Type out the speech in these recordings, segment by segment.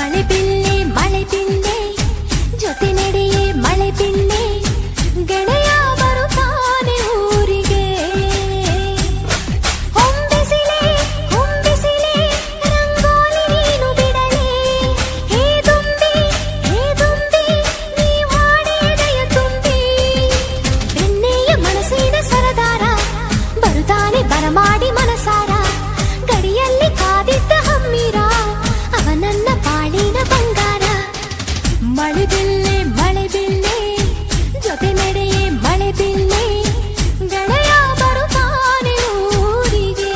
ಮಳೆ ಬಿಲ್ಲೆ ಜೊತೆ ನಡೆಯೇ ಮಳೆ ಬಿಲ್ಲೆ ಗೆಳೆಯ ಬರುತ್ತಾನೆ ಊರಿಗೆ. ಹೊಂಬಿಸಿಲೆ ರಂಗೋಲಿ ನೀನು ಬಿಡಲೇ. ಹೇ ದುಂಬಿ ನೀ ಹಾಡೆದೆಯ ತುಂಬಿ. ಬೆಣ್ಣೆಯ ಮನಸ್ಸಿನ ಸರದಾರ ಬರುತ್ತಾನೆ ಬರಮಾಡಿ ಮನಸಾರ. ಗಡಿಯಲ್ಲಿ ಕಾದಿದ್ದ ಹಮ್ಮಿರ ಅವ ನನ್ನ ಬಾಳಿನ ಬಂಗಾರ. ಮಳೆ ಬಿಲ್ಲೆ ಜೊತೆ ನಡೆಯೇ ಮಳೆ ಬಿಲ್ಲೆ ಗೆಳೆಯ ಬರುತ್ತಾನೆ ಊರಿಗೆ.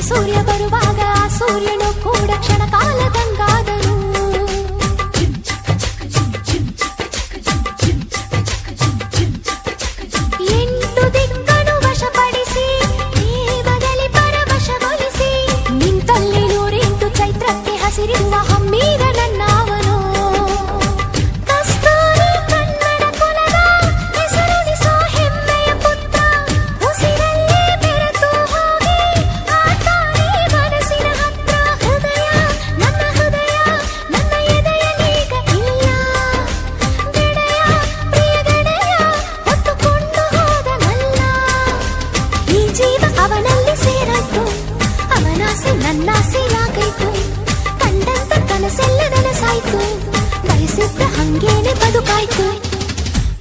ಸೂರ್ಯ ಬರುವಾಗ ಸೂರ್ಯನು ಕೂಡ ಕ್ಷಣ ಕಾಲದಂಗಾದನು. ಎಂಟು ದಿಕ್ಕನು ವಶಪಡಿಸಿ ದೇವದಲ್ಲಿ ಪರವಶಗೊಳಿಸಿ ನಿಂತಲ್ಲಿ 108 ಚೈತ್ರಕ್ಕೆ ಹಸಿರಿರುವ ಹಮ್ಮೀರ ನನ್ನವನು. ಕಸ್ತೂರಿ ಕನ್ನಡ ಕುಲದ ಹೆಸರುಳಿಸೋ ಹೆಮ್ಮೆಯ ಪುತ್ರ ಉಸಿರಲ್ಲೇ ಬೆರೆತು ಹೋಗಿ ಆಟಾಡಿ ಮನಸ್ಸಿನ ಹತ್ರ. ಹೃದಯ ನನ್ನ ಎದೆಯಲೀಗ ಇಲ್ಲ. ಗೆಳೆಯ ಪ್ರಿಯ ಗೆಳೆಯ ಹೊತ್ತುಕೊಂಡು ಹೋದನಲ್ಲ. ಈ ಜೀವ ಅವನಲ್ಲಿ ಸೇರದ್ದು ಅವನಾಸೆ ನನ್ನಾಸೆಯಾಗೈತು. ಕಂಡಂತ ಕನಸೆಲ್ಲ ನನಸಾಯ್ತು ಬಯಸಿದ್ದ ಹಂಗೇನೆ ಬದುಕಾಯ್ತು.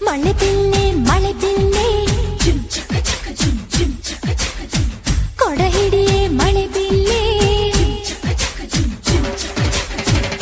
ಮಳೆ ಬಿಲ್ಲೆ